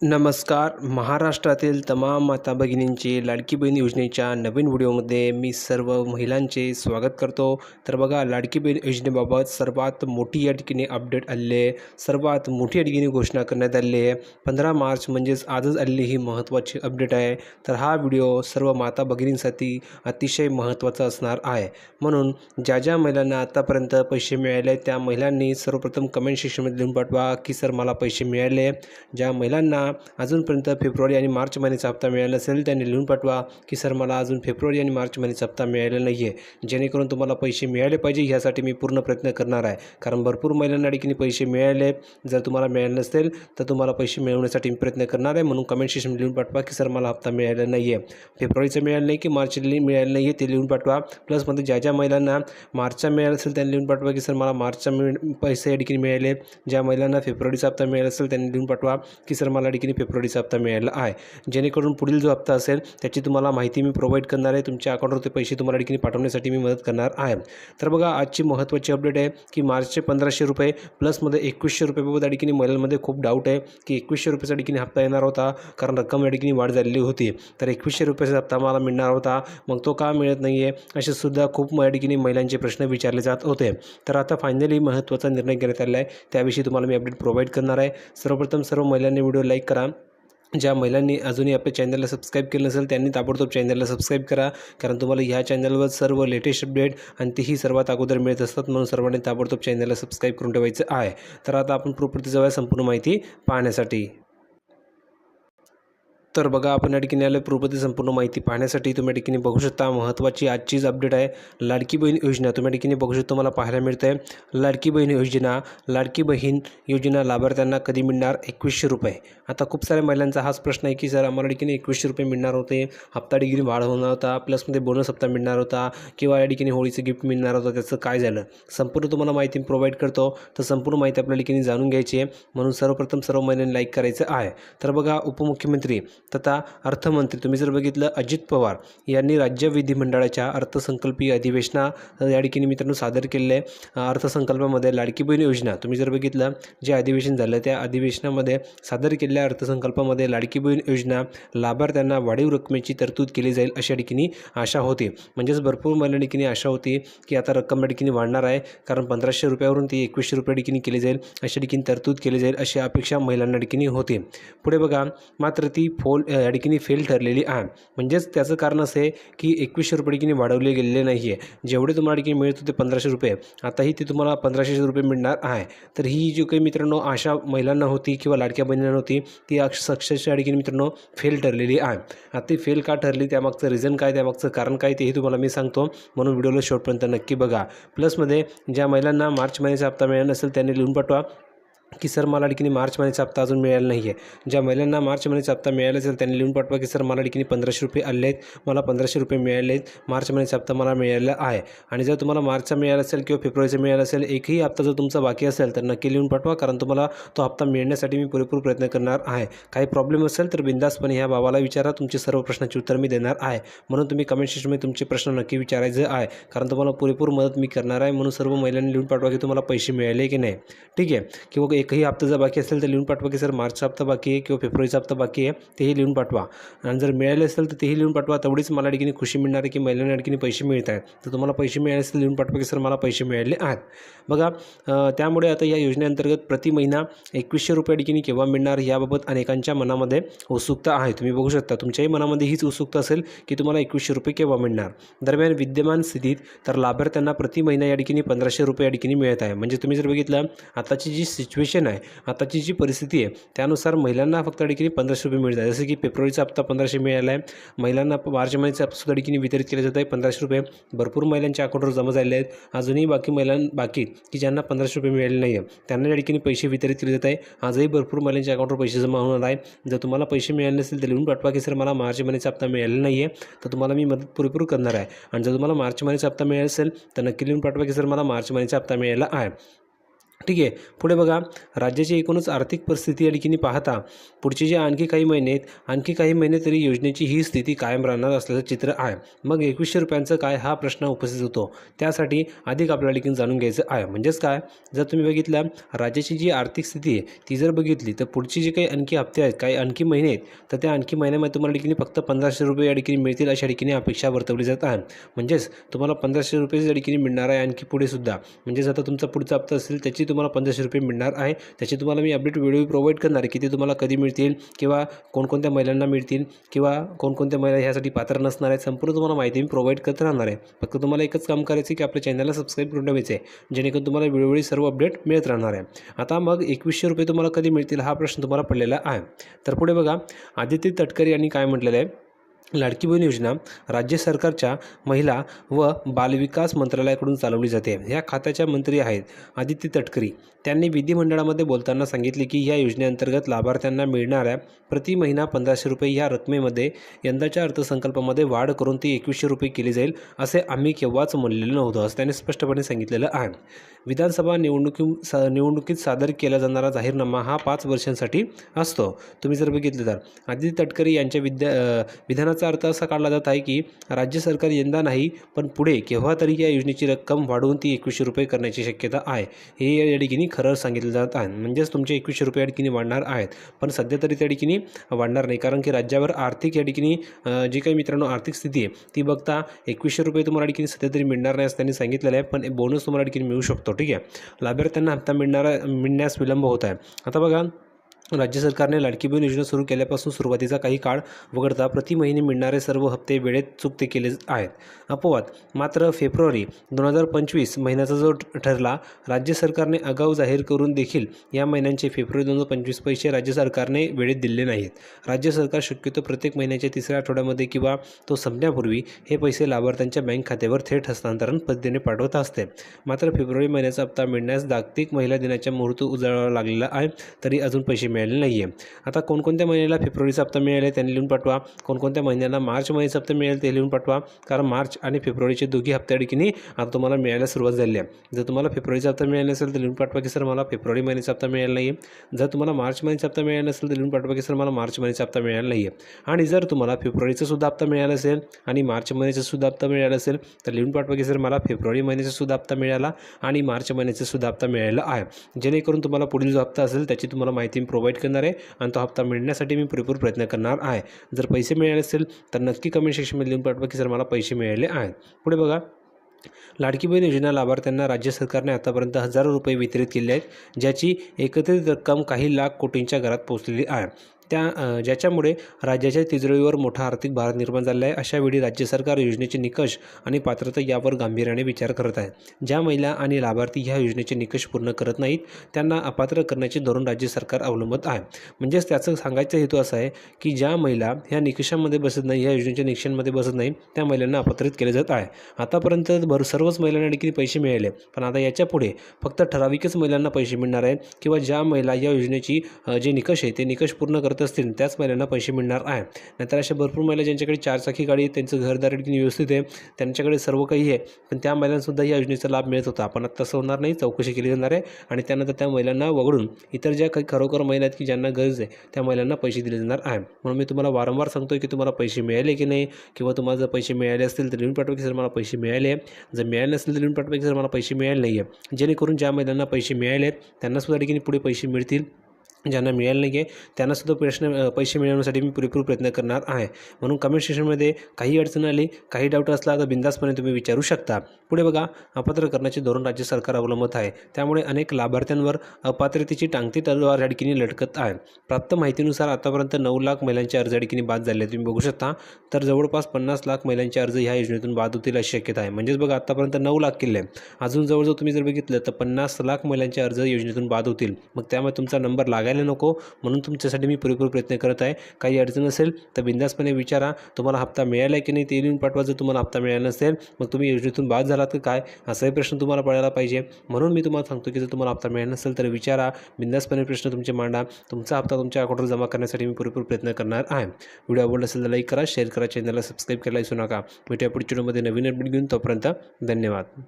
नमस्कार. महाराष्ट्रातील तमाम माता भगिनींची लाडकी बहीण योजनेच्या नवीन व्हिडिओमध्ये मी सर्व महिलांचे स्वागत करतो. तर बघा, लाडकी बहीण योजनेबाबत सर्वात मोठी या ठिकाणी अपडेट आलेली आहे. सर्वात मोठी या ठिकाणी घोषणा करण्यात आलेली आहे. 15 मार्च म्हणजेच आजच आलेली ही महत्त्वाची अपडेट आहे. तर हा व्हिडिओ सर्व माता भगिनींसाठी अतिशय महत्त्वाचा असणार आहे. म्हणून ज्या ज्या महिलांना आतापर्यंत पैसे मिळाले त्या महिलांनी सर्वप्रथम कमेंट सेक्शनमध्ये लिहून पाठवा की सर मला पैसे मिळाले. ज्या महिलांना अजूनपर्यंत फेब्रुवारी आणि मार्च महिन्याचा हप्ता मिळाला असेल त्यांनी लिहून पाठवा की सर मला अजून फेब्रुवारी आणि मार्च महिन्याचा हप्ता मिळालेला नाही आहे. जेणेकरून तुम्हाला पैसे मिळाले पाहिजे ह्यासाठी मी पूर्ण प्रयत्न करणार आहे. कारण भरपूर महिलांना ठिकाणी पैसे मिळाले. जर तुम्हाला मिळाले नसेल तर तुम्हाला पैसे मिळवण्यासाठी मी प्रयत्न करणार आहे. म्हणून कमेंट सेक्शनमध्ये लिहून पाठवा की सर मला हप्ता मिळालेला नाही आहे. फेब्रुवारीचं मिळालं नाही की मार्चला मिळालं नाही आहे ते लिहून पाठवा. प्लसमध्ये ज्या ज्या महिलांना मार्चचा मिळाला असेल त्यांनी लिहून पाठवा की सर मला मार्चचा पैसे या ठिकाणी मिळाले. ज्या महिलांना फेब्रुवारीचा हप्ता मिळाला असेल त्यांनी लिहून पाठवा की सर मला ठिकाणी फेब्रुवारीचा हप्ता मिळाला आहे. जेणेकरून पुढील जो हप्ता असेल त्याची तुम्हाला माहिती मी प्रोव्हाइड करणार आहे. तुमच्या अकाउंटवर ते पैसे तुम्हाला ठिकाणी पाठवण्यासाठी मी मदत करणार आहे. तर बघा, आजची महत्त्वाची अपडेट आहे की मार्चचे 1500 रुपये प्लसमध्ये 2100 रुपयेबाबत या ठिकाणी महिलांमध्ये खूप डाऊट आहे की 2100 रुपयाचा ठिकाणी हप्ता येणार होता कारण रक्कम या ठिकाणी वाढ झालेली होती. तर 2100 रुपयाचा हप्ता मला मिळणार होता, मग तो का मिळत नाही आहे असे सुद्धा खूप या ठिकाणी महिलांचे प्रश्न विचारले जात होते. तर आता फायनली महत्त्वाचा निर्णय घेण्यात आलेला आहे. त्याविषयी तुम्हाला मी अपडेट प्रोव्हाइड करणार आहे. सर्वप्रथम सर्व महिलांनी व्हिडिओ लाईक करा. ज्या महिलांनी अजूनही आपल्या चॅनलला सबस्क्राईब केलं नसेल त्यांनी ताबडतोब चॅनलला सबस्क्राईब करा. कारण तुम्हाला ह्या चॅनलवर सर्व लेटेस्ट अपडेट आणि तेही सर्वात अगोदर मिळत असतात. म्हणून सर्वांनी ताबडतोब चॅनलला सबस्क्राईब करून ठेवायचं आहे. तर आता आपण प्रॉपर्टी जाऊया संपूर्ण माहिती पाहण्यासाठी. तर बघा, आपण या ठिकाणी आलं प्रूफमध्ये संपूर्ण माहिती पाहण्यासाठी. तुम्ही या ठिकाणी बघू शकता महत्त्वाची आजचीच अपडेट आहे. लाडकी बहीण योजना तुम्ही या ठिकाणी बघू शकता, तुम्हाला पाहायला मिळतं आहे. लाडकी बहीण योजना लाभार्थ्यांना कधी मिळणार? 2100 रुपये. आता खूप साऱ्या महिलांचा हाच प्रश्न आहे की सर आम्हाला ठिकाणी 2100 रुपये मिळणार होते, हप्ता ठिकाणी वाढ होणार होता, प्लसमध्ये बोनस हप्ता मिळणार होता किंवा या ठिकाणी होळीचं गिफ्ट मिळणार होतं, त्याचं काय झालं? संपूर्ण तुम्हाला माहिती प्रोव्हाइड करतो. तर संपूर्ण माहिती आपल्या ठिकाणी जाणून घ्यायची आहे. म्हणून सर्वप्रथम सर्व महिलांनी लाईक करायचं आहे. तर बघा, उपमुख्यमंत्री तथा अर्थमंत्री तुम्ही जर बघितलं अजित पवार यांनी राज्य विधिमंडळाच्या अर्थसंकल्पीय अधिवेशनात या ठिकाणी मित्रांनो सादर केलेले अर्थसंकल्पामध्ये लाडकी बहीण योजना तुम्ही जर बघितलं जे अधिवेशन झालं त्या अधिवेशनामध्ये सादर केलेल्या अर्थसंकल्पामध्ये लाडकी बहीण योजना लाभार्थ्यांना वाढीव रकमेची तरतूद केली जाईल अशा ठिकाणी आशा होती. म्हणजेच भरपूर महिला ठिकाणी आशा होती की आता रक्कम या ठिकाणी वाढणार आहे कारण 1500 रुपयावरून ती 2100 रुपये ठिकाणी केली जाईल, अशा ठिकाणी तरतूद केली जाईल अशी अपेक्षा महिलांना ठिकाणी होती. पुढे बघा, मात्र ती या ठिकाणी फेल ठरलेली आहे. म्हणजेच त्याचं कारण असं आहे की 2100 रुपये ठिकाणी वाढवले गेलेले नाही आहे. जेवढे तुम्हाला ठिकाणी मिळत होते 1500 रुपये आताही ते तुम्हाला 1500 रुपये मिळणार आहे. तर ही जी काही मित्रांनो आशा महिलांना होती किंवा लाडक्या बहिणींना होती ती सक्सेस या ठिकाणी मित्रांनो फेल ठरलेली आहे. आता ती फेल का ठरली त्यामागचं रिझन काय, त्यामागचं कारण काय तेही तुम्हाला मी सांगतो. म्हणून व्हिडिओला शेवटपर्यंत नक्की बघा. प्लसमध्ये ज्या महिलांना मार्च महिन्याचा हप्ता मिळाला नसेल त्यांनी लिहून पाठवा की सर मला ठिकाणी मार्च महिन्याचा हप्ता अजून मिळाला नाही आहे. ज्या महिलांना मार्च महिन्याचा हप्ता मिळाला असेल त्यांनी लिहून पाठवा की सर मला ठिकाणी 1500 रुपये आले आहेत, मला 1500 रुपये मिळाले आहेत, मार्च महिन्याचा हप्ता मला मिळालेला आहे. आणि जर तुम्हाला मार्चचा मिळाला असेल किंवा फेब्रुवारीचा मिळाला असेल, एकही हप्ता जर तुमचा बाकी असेल तर नक्की लिहून पाठवा. कारण तुम्हाला तो हप्ता मिळण्यासाठी मी पुरेपूर प्रयत्न करणार आहे. काही प्रॉब्लेम असेल तर बिंदासपणे ह्या भावाला विचारा, तुमचे सर्व प्रश्नांची उत्तर मी देणार आहे. म्हणून तुम्ही कमेंट सेक्शनमध्ये तुमचे प्रश्न नक्की विचारायचे आहे कारण तुम्हाला पुरेपूर मदत मी करणार आहे. म्हणून सर्व महिलांनी लिहून पाठवा की तुम्हाला पैसे मिळाले की नाही, ठीक आहे. किंवा एकही हप्ता जर बाकी असेल तर लिहून पाठवा की सर मार्चचा हप्ता बाकी आहे किंवा फेब्रुवारीचा हप्ता बाकी आहे तेही लिहून पाठवा. आणि जर मिळाले असेल तर तेही लिहून पाठवा. तेवढीच मला ठिकाणी खुशी मिळणार आहे की महिलांना ठिकाणी पैसे मिळत आहेत. तर तुम्हाला पैसे मिळाले असेल लिहून पाठवा की सर मला पैसे मिळाले आहेत. बघा, त्यामुळे आता या योजनेअंतर्गत प्रति महिना 2100 रुपये ठिकाणी केव्हा मिळणार याबाबत अनेकांच्या मनामध्ये उत्सुकता आहे. तुम्ही बघू शकता तुमच्याही मनामध्ये हीच उत्सुकता असेल की तुम्हाला 2100 रुपये केव्हा मिळणार. दरम्यान विद्यमान स्थितीत तर लाभार्थ्यांना प्रति महिना या ठिकाणी 1500 रुपये या ठिकाणी मिळत आहे. म्हणजे तुम्ही जर बघितलं आताची जी सिच्युएशन आहे, आताची जी परिस्थिती आहे त्यानुसार महिलांना फक्त ठिकाणी 1500 रुपये मिळत आहे. जसं की फेब्रुवारीचा हप्ता 1500 मिळाला आहे, महिलांना मार्च महिन्याचा हप्ता सुद्धा ठिकाणी वितरित केले जात आहे 1500 रुपये. भरपूर महिलांच्या अकाउंटवर जमा झाले आहेत. अजूनही बाकी की ज्यांना 1500 रुपये मिळाले नाही आहे त्यांना या ठिकाणी पैसे वितरित केले जात आहे. आजही भरपूर महिलांच्या अकाउंटवर पैसे जमा होणार आहे. जर तुम्हाला पैसे मिळाले नसेल तर लिहून पाठवा की सर मला मार्च महिन्याचा हप्ता मिळालेला नाही आहे, तर तुम्हाला मी मदत पुरेपूर करणार आहे. आणि जर तुम्हाला मार्च महिन्याचा हप्ता मिळाला असेल तर नक्की लिहून पाठवा की सर मला मार्च महिन्याचा हप्ता मिळाला आहे. ठीक आहे. पुढे बघा, राज्याची एकूणच आर्थिक परिस्थिती या ठिकाणी पाहता पुढचे जे आणखी काही महिने तरी योजनेची ही स्थिती कायम राहणार असल्याचं चित्र आहे. मग 2100 रुपयांचं काय हा प्रश्न उपस्थित होतो. त्यासाठी अधिक आपल्याला ठिकाणी जाणून घ्यायचं आहे. म्हणजेच काय, जर तुम्ही बघितलं राज्याची जी आर्थिक स्थिती आहे ती जर बघितली तर पुढची जे काही आणखी हप्ते आहेत, काही आणखी महिने आहेत, तर त्या आणखी महिन्यामध्ये तुम्हाला ठिकाणी फक्त 1500 रुपये या ठिकाणी मिळतील अशा ठिकाणी अपेक्षा वर्तवली जात आहे. म्हणजेच तुम्हाला 1500 रुपये या ठिकाणी मिळणार आहे आणखी पुढे सुद्धा. म्हणजेच आता तुमचा पुढचा हप्ता असेल त्याची तुम्हाला 1500 रुपये मिळणार आहे. त्याची तुम्हाला मी अपडेट व्हिडिओ प्रोव्हाइड करणार आहे, की ते तुम्हाला कधी मिळतील किंवा कोणकोणत्या महिलांना मिळतील किंवा कोणकोणत्या महिला ह्यासाठी पात्र नसणार आहेत, संपूर्ण तुम्हाला माहिती मी प्रोव्हाइड करत राहणार आहे. फक्त तुम्हाला एकच काम करायचं आहे की आपल्या चॅनलला सबस्क्राईब करून ठेवायचं आहे, जेणेकरून तुम्हाला वेळोवेळी सर्व अपडेट मिळत राहणार आहे. आता मग 2100 रुपये तुम्हाला कधी मिळतील हा प्रश्न तुम्हाला पडलेला आहे. तर पुढे बघा, आदित्य तटकरे यांनी काय म्हटलेलं आहे, लाडकी बहीण योजना राज्य सरकारच्या महिला व बालविकास मंत्रालयाकडून चालवली जाते. ह्या खात्याच्या मंत्री आहेत आदित्य तटकरे. त्यांनी विधिमंडळामध्ये बोलताना सांगितले की या योजनेअंतर्गत लाभार्थ्यांना मिळणाऱ्या प्रति महिना 1500 रुपये या रकमेमध्ये यंदाच्या अर्थसंकल्पामध्ये वाढ करून ती 2100 रुपये केली जाईल, असे आम्ही केव्हाच म्हणलेलं नव्हतं, असं त्यांनी स्पष्टपणे सांगितलेलं आहे. विधानसभा निवडणुकीत सादर केला जाणारा जाहीरनामा हा 5 वर्षांसाठी असतो. तुम्ही जर बघितलं तर आदित्य तटकरे यांच्या विधानाचा अर्थ असा काढला जात आहे की राज्य सरकार यंदा नाही पण पुढे केव्हा तरी या योजनेची रक्कम वाढवून ती 2100 रुपये करण्याची शक्यता आहे, हे या ठिकाणी खरं सांगितलं जात आहे. म्हणजेच तुमचे 2100 रुपये या ठिकाणी वाढणार आहेत, पण सध्या तरी त्या ठिकाणी वाढणार नाही, कारण की राज्यावर आर्थिक या ठिकाणी जी काही मित्रांनो आर्थिक स्थिती आहे ती बघता 2100 रुपये तुम्हाला ठिकाणी सध्या तरी मिळणार नाही असं त्यांनी सांगितलेलं आहे. पण बोनस तुम्हाला ठिकाणी मिळू शकतो. ठीक आहे, लाभार्थ्यांना हप्ता मिळण्यास विलंब होत आहे. आता बघा, राज्य सरकारने लाडकी बहीण योजना सुरू केल्यापासून सुरुवातीचा काही काळ वगळता प्रति महिने मिळणारे सर्व हप्ते वेळेत चुकते केले आहेत. अपवाद मात्र फेब्रुवारी 2025 महिन्याचा जो ठरला, राज्य सरकारने आगाऊ जाहीर करून देखील या महिन्यांचे फेब्रुवारी 2025 पैसे राज्य सरकारने वेळेत दिले नाहीत. राज्य सरकार शक्यतो प्रत्येक महिन्याच्या तिसऱ्या आठवड्यामध्ये किंवा तो संपण्यापूर्वी हे पैसे लाभार्थ्यांच्या बँक खात्यावर थेट हस्तांतरण पद्धतीने पाठवत असते. मात्र फेब्रुवारी महिन्याचा हप्ता मिळण्यास जागतिक महिला दिनाच्या मुहूर्त उजळावा लागलेला आहे, तरी अजून पैसे मिळाले नाही आहे. आता कोणकोणत्या महिन्याला फेब्रुवारीचा हप्ता मिळाले त्यांनी लिहून पाठवा, कोणकोणत्या महिन्याला मार्च महिन्याचा हप्ता मिळेल ते लिहून पाठवा, कारण मार्च आणि फेब्रुवारीचे दोघी हप्त्या ठिकाणी आता तुम्हाला मिळायला सुरुवात झाली आहे. जर तुम्हाला फेब्रुवारीचा हप्ता मिळाला नसेल तर लिहून पाठवा की सर मला फेब्रुवारी महिन्याचा हप्ता मिळाला नाही आहे. जर तुम्हाला मार्च महिन्याचा हप्ता मिळाला नसेल तर लिहून पाठवा की सर मला मार्च महिन्याचा हप्ता मिळाला नाही आहे. आणि जर तुम्हाला फेब्रुवारीचा सुद्धा हप्ता मिळाला असेल आणि मार्च महिन्याचा सुद्धा हप्ता मिळाला असेल तर लिहून पाठवा की सर मला फेब्रुवारी महिन्याचा सुद्धा हप्ता मिळाला आणि मार्च महिन्याचा सुद्धा हप्ता मिळाला आहे, जेणेकरून तुम्हाला पुढील जो हप्ता असेल त्याची तुम्हाला माहिती मी प्रोव्हाइड करणार आहे आणि तो हप्ता मिळण्यासाठी मी पुरेपूर प्रयत्न करणार आहे. जर पैसे मिळाले असेल तर नक्की कमेंट सेक्शनमध्ये लिहून पाठवा की सर मला पैसे मिळाले आहेत. पुढे बघा, लाडकी बहीण योजना लाभार्थ्यांना राज्य सरकारने आतापर्यंत हजारो रुपये वितरित केले आहेत, ज्याची एकत्रित रक्कम काही लाख कोटींच्या घरात पोहोचलेली आहे. ज्याच्यामुळे राज्याच्या तिजोरीवर मोठा आर्थिक भार निर्माण झाला आहे. अशावेळी राज्य सरकार योजनेचे निकष आणि पात्रता यावर गांभीर्याने विचार करत आहे. ज्या महिला आणि लाभार्थी ह्या योजनेचे निकष पूर्ण करत नाहीत त्यांना अपात्र करण्याचे धोरण राज्य सरकार अवलंबत आहे. म्हणजेच त्याचं सांगायचा हेतू असा आहे की ज्या महिला ह्या निकषांमध्ये बसत नाही, ह्या योजनेच्या निकषांमध्ये बसत नाही, त्या महिलांना अपात्रित केले जात आहे. आतापर्यंत सर्वच महिलांना देखील पैसे मिळाले, पण आता याच्या पुढे फक्त ठराविकच महिलांना पैसे मिळणार आहेत किंवा ज्या महिला या योजनेची जे निकष आहे ते निकष पूर्ण करत असतील त्याच महिलांना पैसे मिळणार आहे. नाहीतर अशा भरपूर महिला ज्यांच्याकडे 4 चाकी गाडी आहे, त्यांचं घरदार व्यवस्थित आहे, त्यांच्याकडे सर्व काही आहे, पण त्या महिलांसुद्धा या योजनेचा लाभ मिळत होता. पण आता तसं होणार नाही, चौकशी केली जाणार आहे आणि त्यानंतर त्या महिलांना वगळून इतर ज्या काही खरोखर महिला आहेत की ज्यांना गरज आहे त्या महिलांना पैसे दिले जाणार आहे. म्हणून मी तुम्हाला वारंवार सांगतोय की तुम्हाला पैसे मिळाले की नाही, किंवा तुम्हाला जर पैसे मिळाले असतील तर लिहून पाठवा की सर मला पैसे मिळाले आहे. जर मिळाले नसेल तर लिहून पाठवा की सर मला पैसे मिळाले नाही आहे, जेणेकरून ज्या महिलांना पैसे मिळाले आहेत त्यांनासुद्धा ठिकाणी पुढे पैसे मिळतील. ज्यांना मिळालं नाही आहे त्यांनासुद्धा पैसे मिळवण्यासाठी मी पुरेपूर प्रयत्न करणार आहे. म्हणून कमेंट सेक्शनमध्ये काही अडचण आली, काही डाऊट असला तर बिंदासपणे तुम्ही विचारू शकता. पुढे बघा, अपात्र करण्याचे धोरण राज्य सरकार अवलंबत आहे, त्यामुळे अनेक लाभार्थ्यांवर अपात्रतेची टांगती तलवार या ठिकाणी लटकत आहे. प्राप्त माहितीनुसार आतापर्यंत 9 लाख महिलांचे अर्ज या ठिकाणी बाद झाले, तुम्ही बघू शकता. तर जवळपास 50 लाख महिलांचे अर्ज ह्या योजनेतून बाद होतील अशी शक्यता आहे. म्हणजेच बघा, आतापर्यंत 9 लाख केले, अजून जवळजवळ तुम्ही जर बघितलं तर 50 लाख महिलांचे अर्ज योजनेतून बाद होतील. मग त्यामुळे तुमचा नंबर लागायला नको, म्हणून तुमच्यासाठी मी पुरेपूर प्रयत्न करत आहे. काही अडचण असेल तर बिंदासपणे विचारा. तुम्हाला हप्ता मिळाला की नाही ते लिहून पाठवा. जर तुम्हाला हप्ता मिळाला नसेल मग तुम्ही योजनेतून बाद झालात की काय, असाही प्रश्न तुम्हाला पडायला पाहिजे. म्हणून मी तुम्हाला सांगतो की जर तुम्हाला हप्ता मिळाला नसेल तर विचारा, बिंदासपणे प्रश्न तुमचे मांडा. तुमचा हप्ता तुमच्या अकाउंटवर जमा करण्यासाठी मी पुरेपूर प्रयत्न करणार आहे. व्हिडिओ आवडला असेल तर लाईक करा, शेअर करा, चॅनलला सबस्क्राईब करायला विसरू नका. भेटूया पुढच्या व्हिडिओमध्ये नवीन अपडेट घेऊन. तोपर्यंत धन्यवाद.